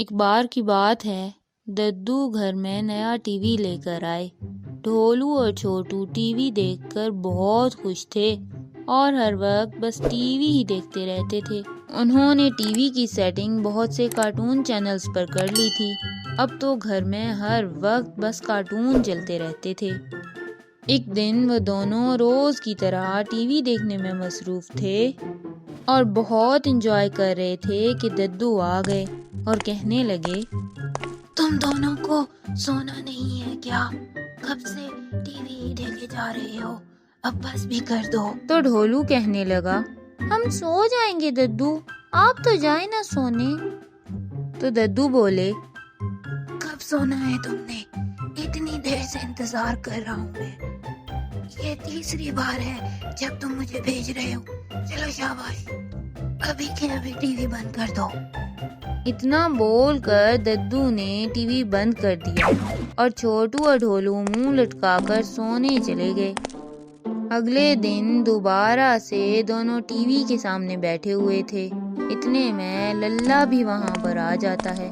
ایک بار کی بات ہے، ددو گھر میں نیا ٹی وی لے کر آئے۔ ڈھولو اور چھوٹو ٹی وی دیکھ کر بہت خوش تھے اور ہر وقت بس ٹی وی ہی دیکھتے رہتے تھے۔ انہوں نے ٹی وی کی سیٹنگ بہت سے کارٹون چینلز پر کر لی تھی۔ اب تو گھر میں ہر وقت بس کارٹون چلتے رہتے تھے۔ ایک دن وہ دونوں روز کی طرح ٹی وی دیکھنے میں مصروف تھے اور بہت انجوائے کر رہے تھے کہ ددو آ گئے اور کہنے لگے، تم دونوں کو سونا نہیں ہے کیا؟ کب سے ٹی وی ہی دیکھے جا رہے ہو، اب بس بھی کر دو۔ تو ڈھولو کہنے لگا، ہم سو جائیں گے ددو، آپ تو جائیں نہ سونے۔ تو ددو بولے، کب سونا ہے تم نے؟ اتنی دیر سے انتظار کر رہا ہوں میں، یہ تیسری بار ہے جب تم مجھے بھیج رہے ہو۔ چلو شاباش، ابھی کے ابھی ٹی وی بند کر دو۔ اتنا بول کر ددو نے ٹی وی بند کر دیا اور چھوٹو اور ڈھولو منہ لٹکا کر سونے چلے گئے۔ اگلے دن دوبارہ سے دونوں ٹی وی کے سامنے بیٹھے ہوئے تھے۔ اتنے میں للہ بھی وہاں پر آ جاتا ہے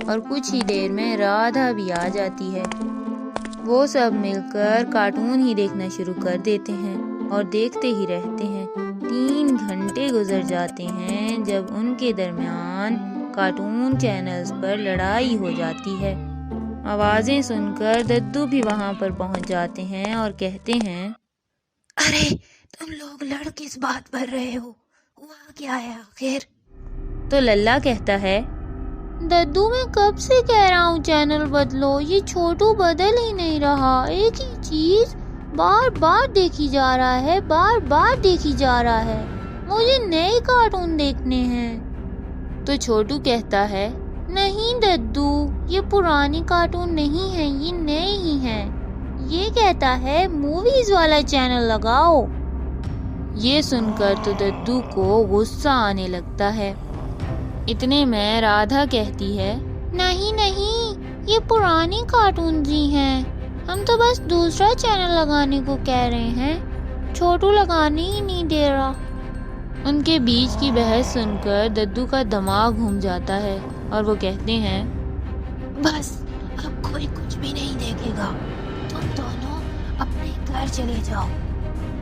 اور کچھ ہی دیر میں رادھا بھی آ جاتی ہے۔ وہ سب مل کر کارٹون ہی دیکھنا شروع کر دیتے ہیں اور دیکھتے ہی رہتے ہیں۔ 3 گھنٹے گزر جاتے ہیں جب ان کے درمیان کارٹون چینلز پر لڑائی ہو جاتی ہے۔ آوازیں سن کر ددو بھی وہاں پر پہنچ جاتے ہیں اور کہتے ہیں، ارے تم لوگ لڑ کس بات پر رہے ہو؟ ہوا کیا ہے آخر؟ تو للہ کہتا ہے، ددو میں کب سے کہہ رہا ہوں چینل بدلو، یہ چھوٹو بدل ہی نہیں رہا، ایک ہی چیز بار بار دیکھی جا رہا ہے، بار بار دیکھی جا رہا ہے، مجھے نئے کارٹون دیکھنے ہیں۔ تو چھوٹو کہتا ہے، نہیں ددو، یہ پرانی کارٹون نہیں ہیں، یہ نئے ہی ہیں۔ یہ کہتا ہے موویز والا چینل لگاؤ۔ یہ سن کر تو ددو کو غصہ آنے لگتا ہے۔ اتنے میں رادھا کہتی ہے، نہیں نہیں، یہ پرانے کارٹونز ہی ہیں، ہم تو بس دوسرا چینل لگانے کو کہہ رہے ہیں، چھوٹو لگانے ہی نہیں دے رہا۔ ان کے بیچ کی بحث سن کر ددو کا دماغ گھوم جاتا ہے اور وہ کہتے ہیں، بس اب کوئی کچھ بھی نہیں دیکھے گا، تم دونوں اپنے گھر چلے جاؤ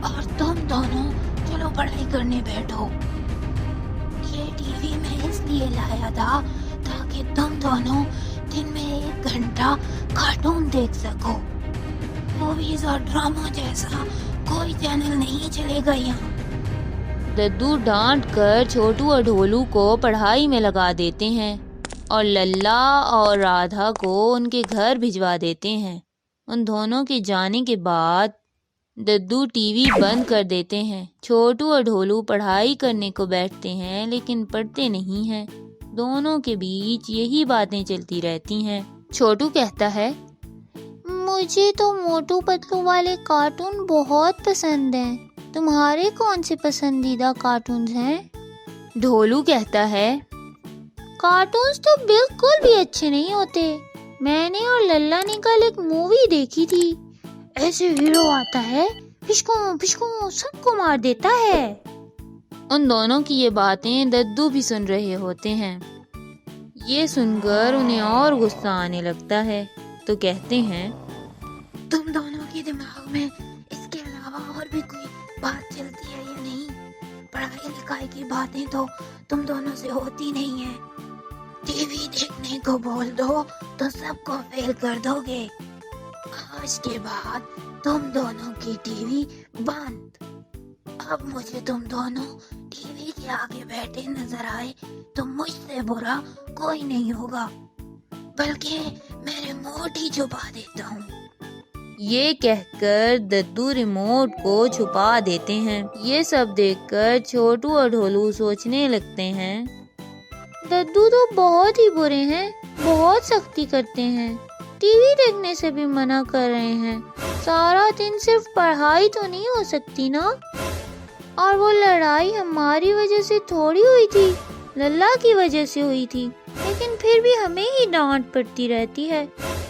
اور تم دونوں چلو پڑھائی کرنے بیٹھو۔ یہ ٹی وی میں اس لیے لایا تھا تاکہ تم دونوں دن میں 1 گھنٹہ کارٹون دیکھ سکو، موویز اور ڈراموں جیسا کوئی چینل نہیں چلے گا یہاں۔ ددو ڈانٹ کر چھوٹو اور ڈھولو کو پڑھائی میں لگا دیتے ہیں اور للہ اور رادھا کو ان کے گھر بھجوا دیتے ہیں۔ ان دونوں کے جانے کے بعد ددو ٹی وی بند کر دیتے ہیں۔ چھوٹو اور ڈھولو پڑھائی کرنے کو بیٹھتے ہیں لیکن پڑھتے نہیں ہیں۔ دونوں کے بیچ یہی باتیں چلتی رہتی ہیں۔ چھوٹو کہتا ہے، مجھے تو موٹو پتلو والے کارٹون بہت پسند ہیں، تمہارے کون سے پسندیدہ کارٹونز ہیں؟ ڈھولو کہتا ہے، کارٹونز تو بالکل بھی اچھے نہیں ہوتے، میں نے اور للہ نے کل ایک مووی دیکھی تھی، ایسے ہیرو آتا ہے، پشکوں پشکوں سب کو مار دیتا ہے۔ ان دونوں کی یہ باتیں ددو بھی سن رہے ہوتے ہیں۔ یہ سن کر انہیں اور غصہ آنے لگتا ہے تو کہتے ہیں، تم دونوں کے دماغ میں اس کے علاوہ اور بھی کوئی بات چلتی ہے یا نہیں؟ پڑھائی لکھائی کی باتیں تو تم دونوں سے ہوتی نہیں ہیں، ٹی وی دیکھنے کو بول دو تو سب کو فیل کر دو گے۔ آج کے بعد تم دونوں کی ٹی وی بند۔ اب مجھے تم دونوں ٹی وی کے آگے بیٹھے نظر آئے تو مجھ سے برا کوئی نہیں ہوگا، بلکہ میں ریموٹ ہی چھپا دیتا ہوں۔ یہ کہہ کر ددو ریموٹ کو چھپا دیتے ہیں۔ یہ سب دیکھ کر چھوٹو اور ڈھولو سوچنے لگتے ہیں، ددو تو بہت ہی برے ہیں، بہت سختی کرتے ہیں، ٹی وی دیکھنے سے بھی منع کر رہے ہیں، سارا دن صرف پڑھائی تو نہیں ہو سکتی نا؟ اور وہ لڑائی ہماری وجہ سے تھوڑی ہوئی تھی، للہ کی وجہ سے ہوئی تھی، لیکن پھر بھی ہمیں ہی ڈانٹ پڑتی رہتی ہے۔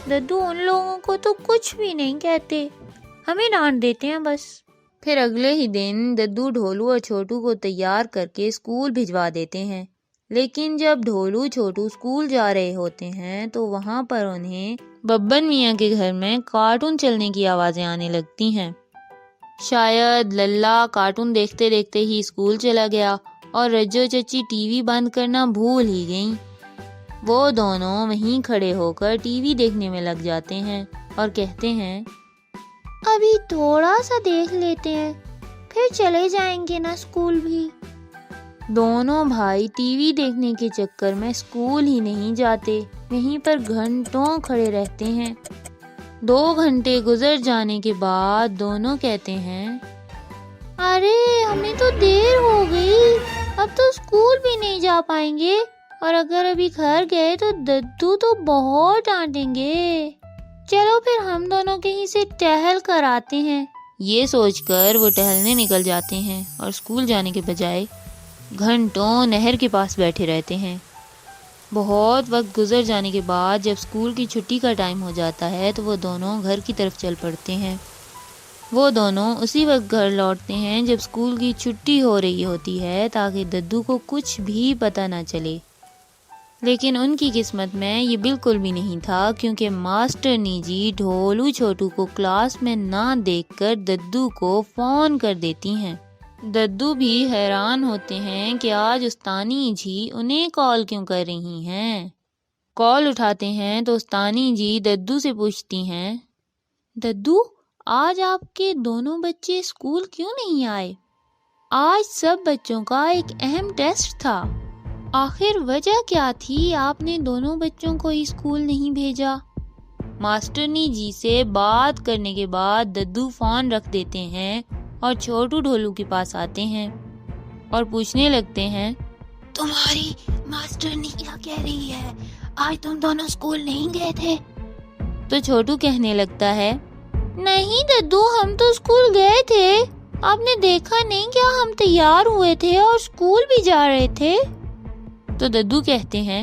ددو ان لوگوں کو تو کچھ بھی نہیں کہتے، ہمیں ڈانٹ دیتے ہیں بس۔ پھر اگلے ہی دن ددو ڈھولو اور چھوٹو کو تیار کر کے اسکول بھجوا دیتے ہیں۔ لیکن جب ڈھولو چھوٹو اسکول جا رہے ہوتے ہیں تو وہاں پر انہیں ببن میاں کے گھر میں کارٹون چلنے کی آوازیں آنے لگتی ہیں۔ شاید للہ کارٹون دیکھتے دیکھتے ہی اسکول چلا گیا اور رجو چچی ٹی وی بند کرنا بھول ہی گئیں۔ وہ دونوں وہیں کھڑے ہو کر ٹی وی دیکھنے میں لگ جاتے ہیں اور کہتے ہیں ابھی تھوڑا سا دیکھ لیتے ہیں، پھر چلے جائیں گے نا اسکول بھی۔ دونوں بھائی ٹی وی دیکھنے کے چکر میں اسکول ہی نہیں جاتے، وہیں پر گھنٹوں کھڑے رہتے ہیں۔ 2 گھنٹے گزر جانے کے بعد دونوں کہتے ہیں ارے ہمیں تو دیر ہو گئی، اب تو اسکول بھی نہیں جا پائیں گے، اور اگر ابھی گھر گئے تو ددو تو بہت ڈانٹیں گے۔ چلو پھر ہم دونوں کہیں سے ٹہل کر آتے ہیں۔ یہ سوچ کر وہ ٹہلنے نکل جاتے ہیں اور اسکول جانے کے بجائے گھنٹوں نہر کے پاس بیٹھے رہتے ہیں۔ بہت وقت گزر جانے کے بعد جب اسکول کی چھٹی کا ٹائم ہو جاتا ہے تو وہ دونوں گھر کی طرف چل پڑتے ہیں۔ وہ دونوں اسی وقت گھر لوٹتے ہیں جب اسکول کی چھٹی ہو رہی ہوتی ہے تاکہ ددو کو کچھ بھی پتہ نہ چلے۔ لیکن ان کی قسمت میں یہ بالکل بھی نہیں تھا، کیونکہ ماسٹرنی جی ڈھولو چھوٹو کو کلاس میں نہ دیکھ کر ددو کو فون کر دیتی ہیں۔ ددو بھی حیران ہوتے ہیں کہ آج استانی جی انہیں کال کیوں کر رہی ہیں۔ کال اٹھاتے ہیں تو استانی جی ددو سے پوچھتی ہیں ددو آج آپ کے دونوں بچے اسکول کیوں نہیں آئے؟ آج سب بچوں کا ایک اہم ٹیسٹ تھا، آخر وجہ کیا تھی آپ نے دونوں بچوں کو اسکول نہیں بھیجا؟ ماسٹرنی جی سے بات کرنے کے بعد ددو فون رکھ دیتے ہیں اور چھوٹو ڈھولو کے پاس آتے ہیں اور پوچھنے لگتے ہیں تمہاری ماسٹرنی کیا کہہ رہی ہے؟ آج تم دونوں اسکول نہیں گئے تھے؟ تو چھوٹو کہنے لگتا ہے نہیں ددو، ہم تو اسکول گئے تھے، آپ نے دیکھا نہیں کیا ہم تیار ہوئے تھے اور اسکول بھی جا رہے تھے؟ تو ددو کہتے ہیں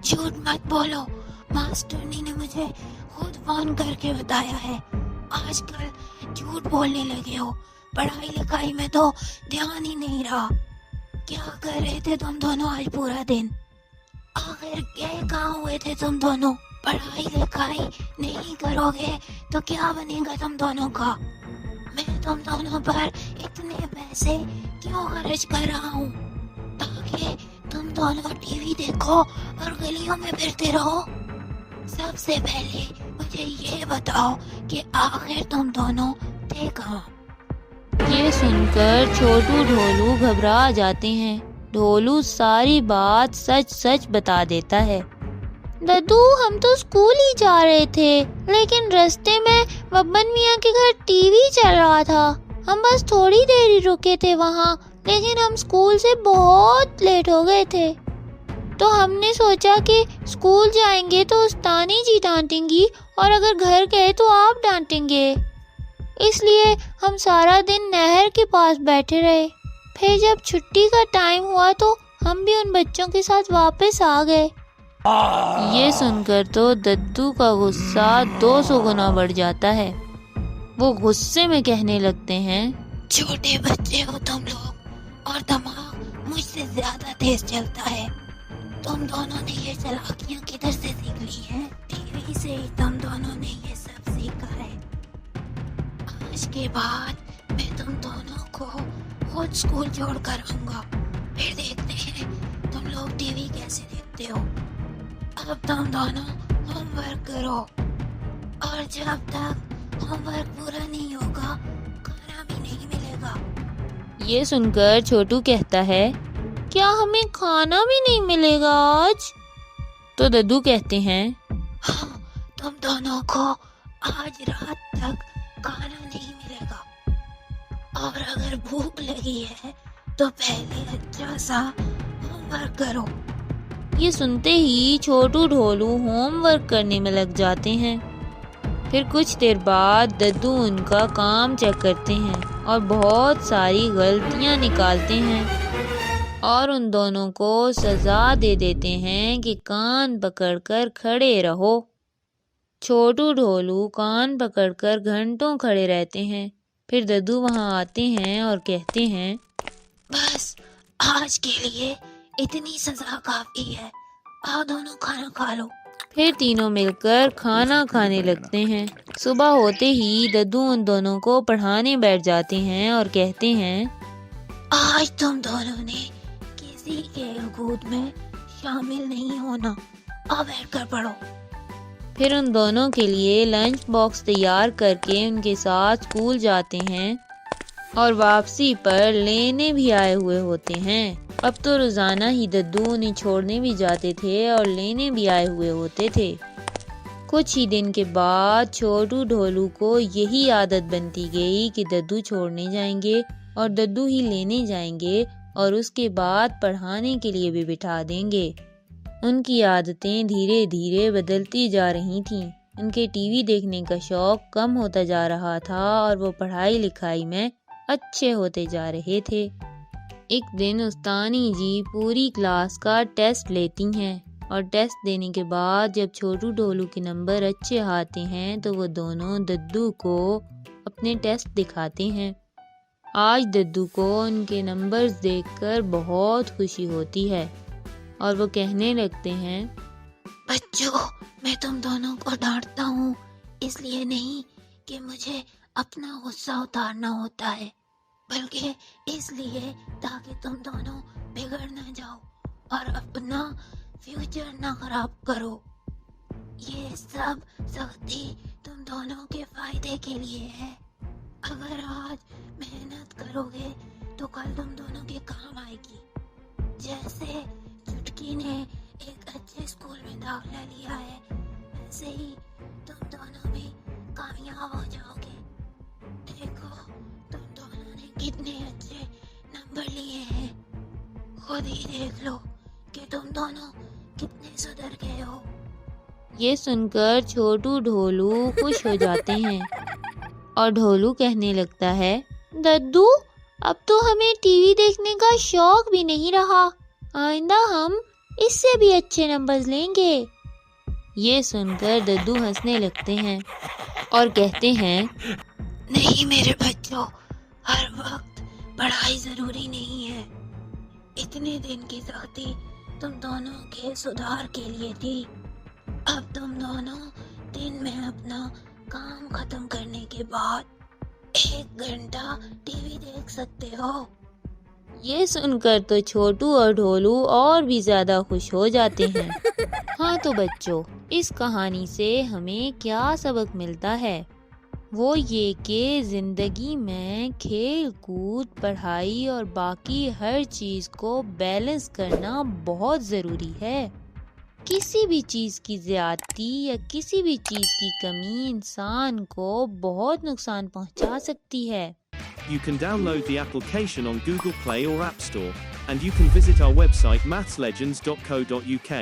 جھوٹ مت بولو، ماسٹرنی نے مجھے خود فون کر کے بتایا ہے۔ آج کل جھوٹ بولنے لگے ہو، پڑھائی لکھائی میں تو دھیان ہی نہیں رہا۔ کیا کر رہے تھے تم دونوں آج پورا دن؟ آخر گئے کہاں ہوئے تھے تم دونوں؟ پڑھائی لکھائی نہیں کرو گے تو کیا بنے گا تم دونوں کا؟ میں تم دونوں پر اتنے پیسے کیوں خرچ کر رہا ہوں تاکہ تم دونوں ٹی وی دیکھو اور گلیوں میں پھرتے رہو؟ سب سے پہلے مجھے یہ بتاؤ کہ آخر تم دونوں تھے کہاں؟ یہ سن کر چھوٹو ڈھولو گھبرا جاتے ہیں۔ ڈھولو ساری بات سچ سچ بتا دیتا ہے۔ ددو ہم تو اسکول ہی جا رہے تھے، لیکن رستے میں ببن میاں کے گھر ٹی وی چل رہا تھا، ہم بس تھوڑی دیر ہی رکے تھے وہاں، لیکن ہم اسکول سے بہت لیٹ ہو گئے تھے، تو ہم نے سوچا کہ اسکول جائیں گے تو استانی جی ڈانٹیں گی اور اگر گھر گئے تو آپ ڈانٹیں گے، اس لیے ہم سارا دن نہر کے پاس بیٹھے رہے۔ پھر جب چھٹی کا ٹائم ہوا تو ہم بھی ان بچوں کے ساتھ واپس آ گئے۔ یہ سن کر تو ددو کا غصہ 200 گنا بڑھ جاتا ہے۔ وہ غصے میں کہنے لگتے ہیں چھوٹے بچے ہو تم لوگ اور دماغ مجھ سے زیادہ تیز چلتا ہے، تم دونوں نے یہ چالاکیاں کدھر سے سیکھ لی ہیں؟ ٹی وی سے ہی تم دونوں نے یہ سب سیکھا ہے۔ آج کے بعد میں تم دونوں کو خود اسکول چھوڑ کر آؤں گا، پھر دیکھتے ہیں تم لوگ ٹی وی کیسے دیکھتے ہو۔ اب تم دونوں ہوم ورک کرو، اور جب تک ہوم ورک پورا نہیں ہوگا کھانا بھی نہیں ملے گا۔ یہ سن کر چھوٹو کہتا ہے کیا ہمیں کھانا بھی نہیں ملے گا آج؟ تو ددو کہتے ہیں ہاں، تم دونوں کو آج رات تک کھانا نہیں ملے گا، اور اگر بھوک لگی ہے تو پہلے اچھا سا ہوم ورک کرو۔ یہ سنتے ہی چھوٹو ڈھولو ہوم ورک کرنے میں لگ جاتے ہیں۔ پھر کچھ دیر بعد ددو ان کا کام چیک کرتے ہیں اور بہت ساری غلطیاں نکالتے ہیں اور ان دونوں کو سزا دے دیتے ہیں کہ کان پکڑ کر کھڑے رہو۔ چھوٹو ڈھولو کان پکڑ کر گھنٹوں کھڑے رہتے ہیں۔ پھر ددو وہاں آتے ہیں اور کہتے ہیں بس آج کے لیے اتنی سزا کافی ہے، آؤ دونوں کھانا کھا لو۔ پھر تینوں مل کر کھانا کھانے لگتے ہیں۔ صبح ہوتے ہی ددو ان دونوں کو پڑھانے بیٹھ جاتے ہیں اور کہتے ہیں، آج تم دونوں نے کسی کھیل کود میں شامل نہیں ہونا، آؤ بیٹھ کر پڑھو۔ پھر ان دونوں کے لیے لنچ باکس تیار کر کے ان کے ساتھ اسکول جاتے ہیں اور واپسی پر لینے بھی آئے ہوئے ہوتے ہیں۔ اب تو روزانہ ہی ددو انہیں چھوڑنے بھی جاتے تھے اور لینے بھی آئے ہوئے ہوتے تھے۔ کچھ ہی دن کے بعد چھوٹو ڈھولو کو یہی عادت بنتی گئی کہ ددو چھوڑنے جائیں گے اور ددو ہی لینے جائیں گے اور اس کے بعد پڑھانے کے لیے بھی بٹھا دیں گے۔ ان کی عادتیں دھیرے دھیرے بدلتی جا رہی تھیں۔ ان کے ٹی وی دیکھنے کا شوق کم ہوتا جا رہا تھا اور وہ پڑھائی لکھائی میں اچھے ہوتے جا رہے تھے۔ ایک دن استانی جی پوری کلاس کا ٹیسٹ لیتی ہیں اور ٹیسٹ دینے کے بعد جب چھوٹو ڈھولو کے نمبر اچھے آتے ہیں تو وہ دونوں ددو کو اپنے ٹیسٹ دکھاتے ہیں۔ آج ددو کو ان کے نمبرز دیکھ کر بہت خوشی ہوتی ہے اور وہ کہنے لگتے ہیں، بچوں، میں تم دونوں کو ڈانٹتا ہوں اس لیے نہیں کہ مجھے اپنا غصہ اتارنا ہوتا ہے، بلکہ اس لیے تاکہ تم دونوں بگڑ نہ جاؤ اور اپنا فیوچر نہ خراب کرو۔ یہ سب سختی تم دونوں کے فائدے کے لیے ہے۔ اگر آج محنت کرو گے تو کل تم دونوں کے کام آئے گی۔ جیسے چٹکی نے ایک اچھے اسکول میں داخلہ لیا ہے، ویسے ہی تم دونوں بھی کامیاب ہو جاؤ گے۔ دیکھو تم دونوں نے کتنے اچھے نمبر لیے ہیں، خود ہی دیکھ لو کہ تم دونوں کتنے سدھر گئے ہو۔ یہ سن کر چھوٹو ڈھولو خوش ہو جاتے ہیں اور ڈھولو کہنے لگتا ہے، ددو اب تو ہمیں ٹی وی دیکھنے کا شوق بھی نہیں رہا، آئندہ ہم اس سے بھی اچھے نمبرز لیں گے۔ یہ سن کر ددو ہنسنے لگتے ہیں اور کہتے ہیں، نہیں میرے بچوں، ہر وقت پڑھائی ضروری نہیں ہے۔ اتنے دن کی سختی تم دونوں کے سدھار کے لیے تھی۔ اب تم دونوں دن میں اپنا کام ختم کرنے کے بعد 1 گھنٹہ ٹی وی دیکھ سکتے ہو۔ یہ سن کر تو چھوٹو اور ڈھولو اور بھی زیادہ خوش ہو جاتے ہیں۔ ہاں تو بچوں، اس کہانی سے ہمیں کیا سبق ملتا ہے؟ وہ یہ کہ زندگی میں کھیل کود، پڑھائی اور باقی ہر چیز کو بیلنس کرنا بہت ضروری ہے۔ کسی بھی چیز کی زیادتی یا کسی بھی چیز کی کمی انسان کو بہت نقصان پہنچا سکتی ہے۔ You can download the application on Google Play or App Store, and you can visit our website mathslegends.co.uk.